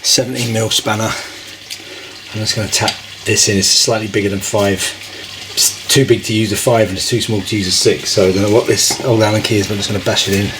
17mm spanner. I'm just going to tap this in. It's slightly bigger than 5. It's too big to use a 5 and it's too small to use a 6, so I don't know what this old Allen key is, but I'm just going to bash it in.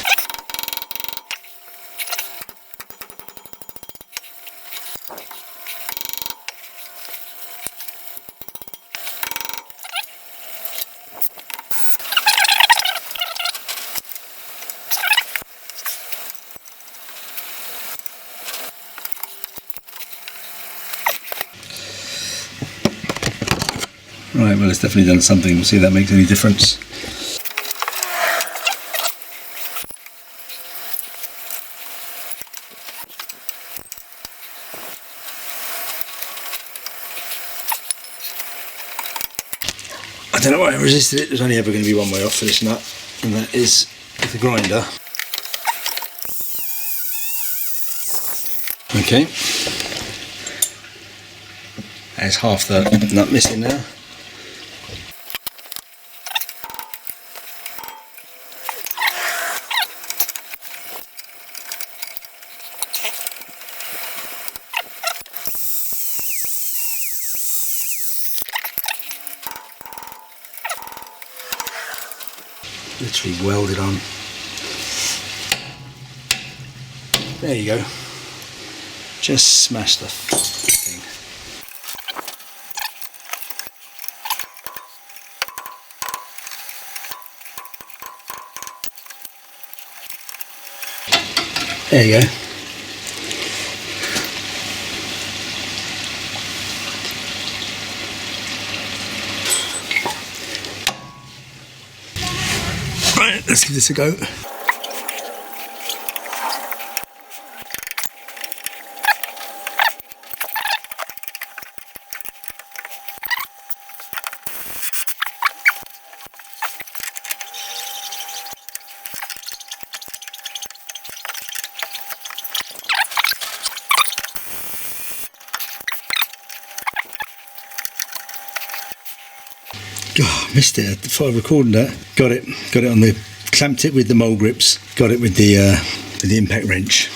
Right, well, it's definitely done something. We'll see if that makes any difference. I don't know why I resisted it. There's only ever going to be one way off for this nut, and that is with the grinder. Okay. There's half the nut missing now. Literally welded on. There you go. Just smash the thing. There you go. Right, let's give this a go. Oh, missed it before I recorded that. Got it on the, clamped it with the mole grips, got it with the impact wrench.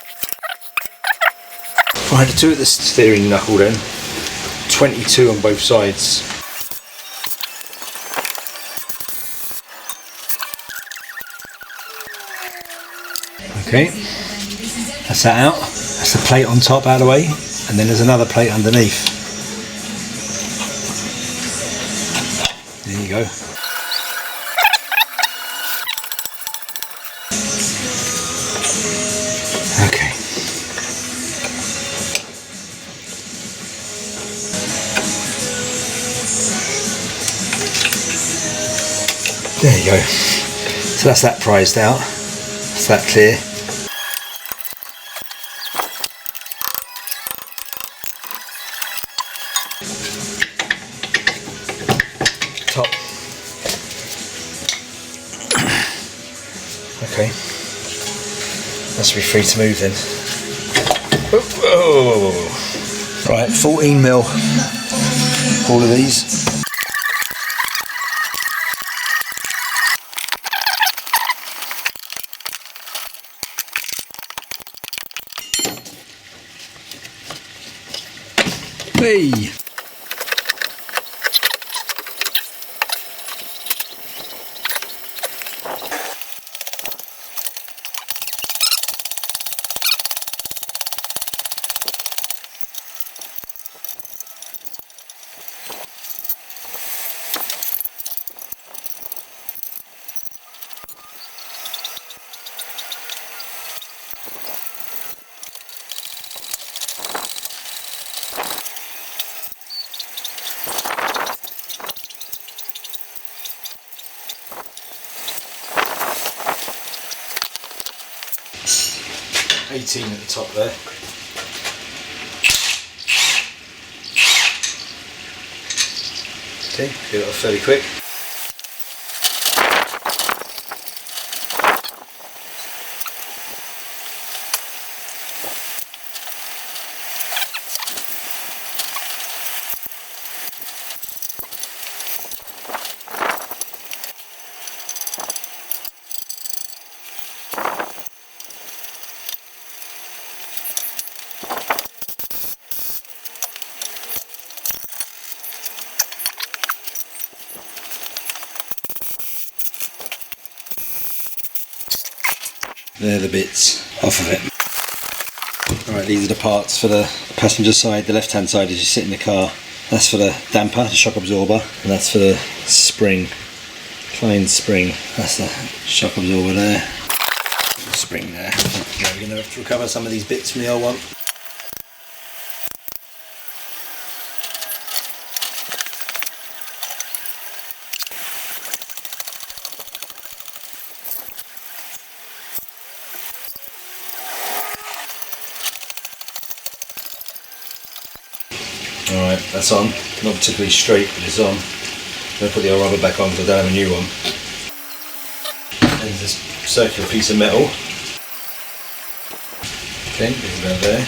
Right, the two at the steering knuckle then, 22 on both sides. Okay, that's that out. That's the plate on top out of the way, and then there's another plate underneath. There you go. Okay. There you go. So that's that prized out. That's that clear. Top. Okay. That should be free to move then. Oh. Right, 14mm. All of these. Hey. $18 at the top there. Okay, get it off fairly quick. They're the bits off of it. Alright, these are the parts for the passenger side. The left hand side as you sit in the car. That's for the damper, the shock absorber, and that's for the spring, Klein spring. That's the shock absorber there. Spring there. Now we're going to have to recover some of these bits from the old one. Alright, that's on. Not particularly straight, but it's on. I'm going to put the old rubber back on because I don't have a new one. There's this circular piece of metal. Okay, it's about there.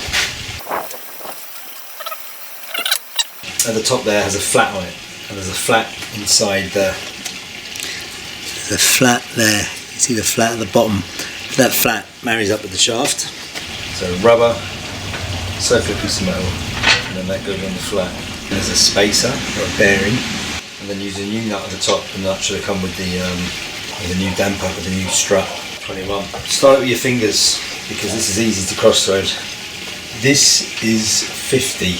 At the top there has a flat on it, and there's a flat inside the. There's a flat there. You see the flat at the bottom. That flat marries up with the shaft. So rubber, circular piece of metal, and then that goes on the flat. There's a spacer or a bearing, and then use a new nut at the top. The nut should have come with the new damper, with the new strut. 21. Start it with your fingers because this is easy to cross thread. This is 50.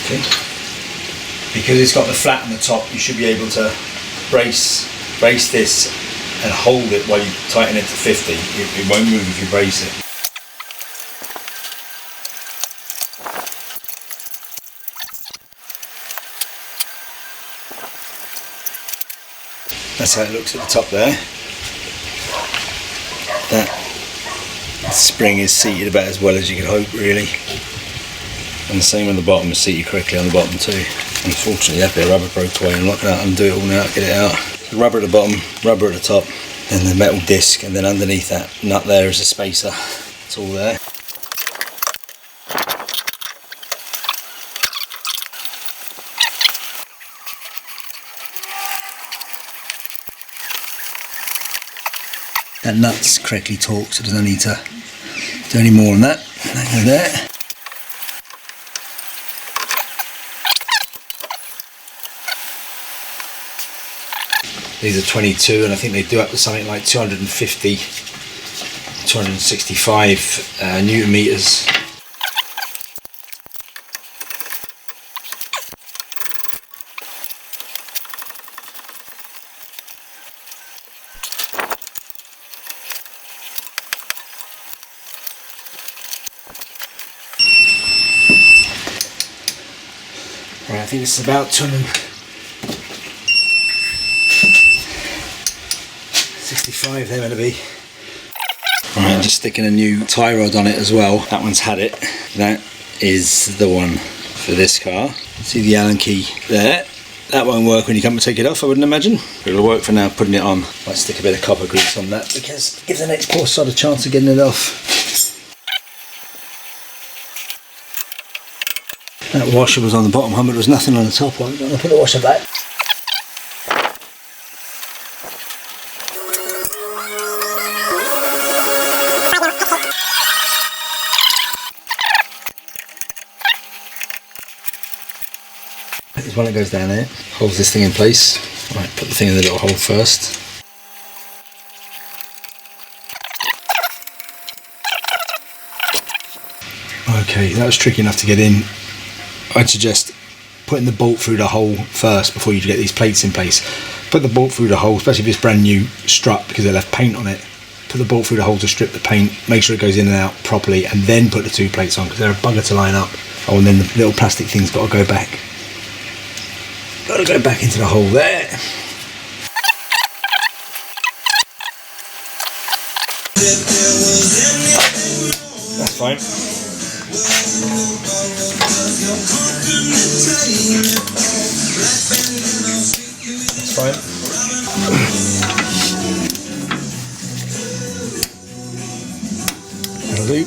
Okay. Because it's got the flat on the top, you should be able to brace this and hold it while you tighten it to 50. It won't move if you brace it. That's how it looks at the top there. That spring is seated about as well as you could hope, really. And the same on the bottom is seated correctly on the bottom too. Unfortunately that bit of rubber broke away. I'm not going to undo it all now, get it out. Rubber at the bottom, rubber at the top, and the metal disc, and then underneath that nut there is a spacer. It's all there. That nut's correctly torqued, so there's no need to do any more on that. That go there. These are 22, and I think they do up to something like 250, 265 newton meters. Right, I think this is about 265 they're going to be. Right, I'm just sticking a new tie rod on it as well. That one's had it. That is the one for this car. See the Allen key there? That won't work when you come to take it off, I wouldn't imagine. But it'll work for now, putting it on. Might stick a bit of copper grease on that because it gives the next poor sod a chance of getting it off. That washer was on the bottom one, but there was nothing on the top one. I'm going to put the washer back. There's one that goes down there, holds this thing in place. Right, put the thing in the little hole first. Okay, that was tricky enough to get in. I'd suggest putting the bolt through the hole first before you get these plates in place. Put the bolt through the hole, especially if it's brand new strut because they left paint on it. Put the bolt through the hole to strip the paint, make sure it goes in and out properly, and then put the two plates on because they're a bugger to line up. Oh, and then the little plastic thing's got to go back. Got to go back into the hole there. That's fine. That's fine. That'll do.